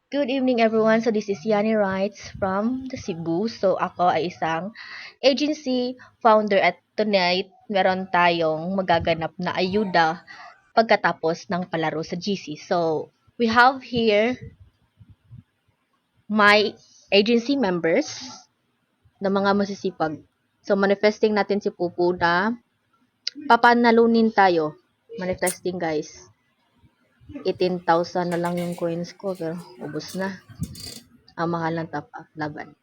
Good evening everyone. So this is Yani Wrights from the Cebu. So ako ay isang agency founder at tonight meron tayong magaganap na ayuda pagkatapos ng palaro sa GC. So we have here my agency members na mga masisipag. So manifesting natin si Pupu na papanalunin tayo. Manifesting guys. 18,000 na lang yung coins ko pero ubos na. Ang mahal ng top up laban.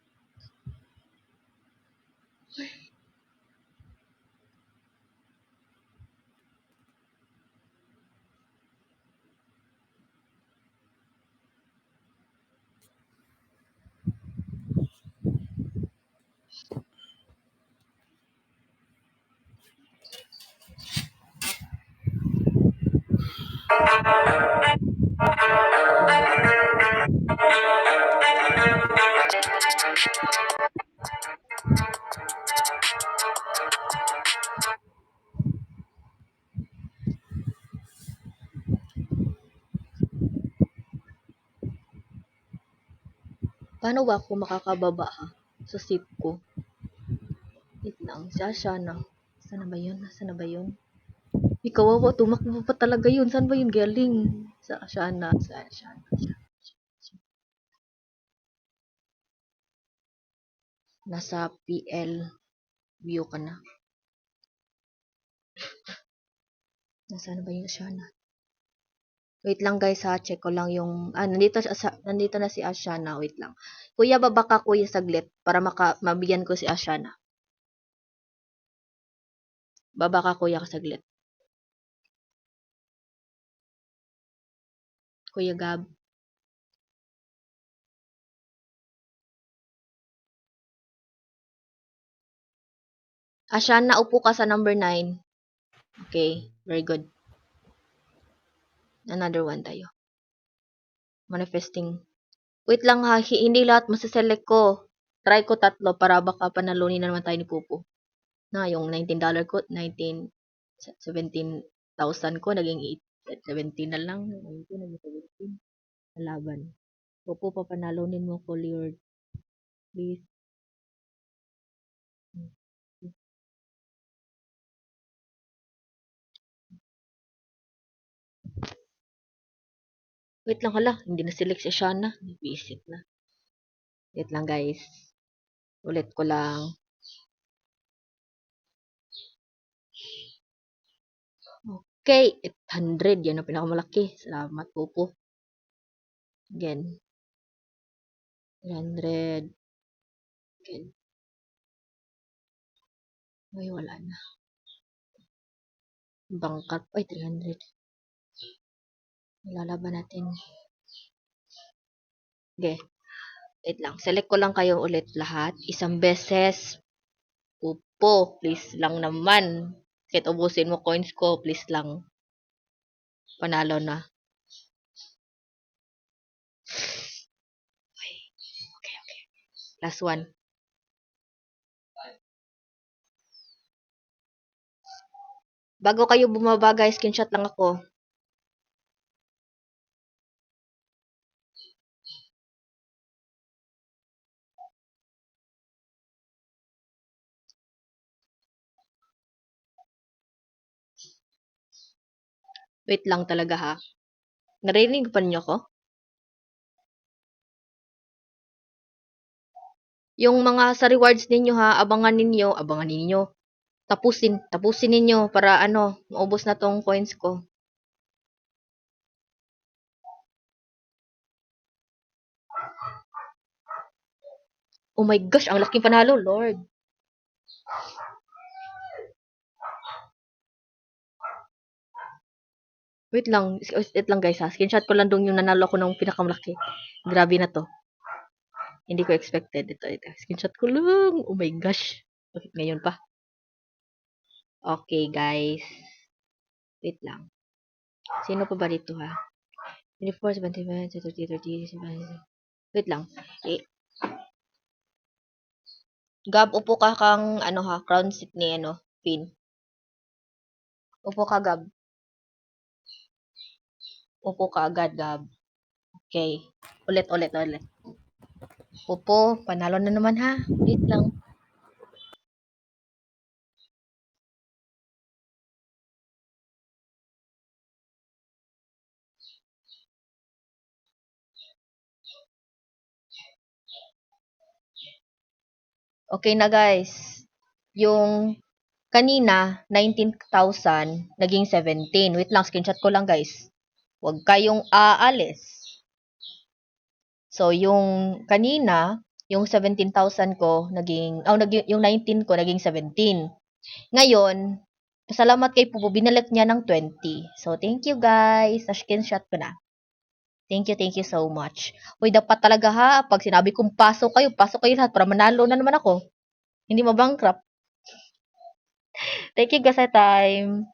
Paano ba ako makakababa sa seat ko? Wait lang, si Ashana. Sana ba yun? Sana ba yun? Ikaw awa, tumakbo pa talaga yun. Saan ba yun galing? Sa Ashana. Sa Ashana. Nasa PL view ka na. Nasaan ba yung Ashana? Wait lang guys ha, check ko lang yung nandito na si Ashana. Wait lang. Kuya, baba ka kuya saglit para mabigyan ko si Ashana. Baba ka kuya saglit. Kuya Gab. Ashana, upo ka sa number 9. Okay, very good. Another one tayo. Manifesting. Wait lang ha, hindi lahat masiselect ko. Try ko 3 para baka panalunin na naman tayo ni Pupo. Na, yung $19 ko, 17,000 ko, naging 17 na lang. 19, naging 17. Laban. Pupo, papanalunin mo ko, Lord. Please. Wait lang hala, hindi na select si Shana. Visit na. Wait lang guys. Ulit ko lang. Okay, 800. Yan ang pinakamalaki. Salamat po. Again. 300. Again. Ay, wala na. Bangkat. Ay, 300. Lalaban natin. Okay. Wait lang. Select ko lang kayo ulit lahat. Isang beses. Upo. Please lang naman. Kahit ubusin mo coins ko. Please lang. Panalo na. Okay. Last one. Bago kayo bumaba guys, screenshot lang ako. Wait lang talaga ha. Narinig pa niyo ko? Yung mga sa rewards ninyo ha, abangan ninyo. Tapusin ninyo para maubos na tong coins ko. Oh my gosh, ang laking panalo, Lord. Wait lang guys ha. Screenshot ko lang dong yung nanalo ko ng pinakamalaki. Grabe na to. Hindi ko expected. Ito. Screenshot ko lang. Oh my gosh. Bakit ngayon pa? Okay guys. Wait lang. Sino pa ba dito ha? 24, 75, 30, 30, wait lang. Gab, upo ka kang crown seat ni pin. Upo ka, Gab. Upo ka agad, Gab. Okay. Ulit. Popo, panalo na naman ha. Wait lang. Okay na guys. Yung kanina, 19,000, naging 17. Wait lang, screenshot ko lang guys. Huwag kayong aalis. So, yung kanina, yung 17,000 ko, yung 19 ko, naging 17. Ngayon, pasalamat kay Pupo, binalik niya ng 20. So, thank you guys. Na-screenshot ko na. Thank you so much. Uy, dapat talaga ha, pag sinabi kong pasok kayo lahat para manalo na naman ako. Hindi mabankrupt. Thank you guys sa time.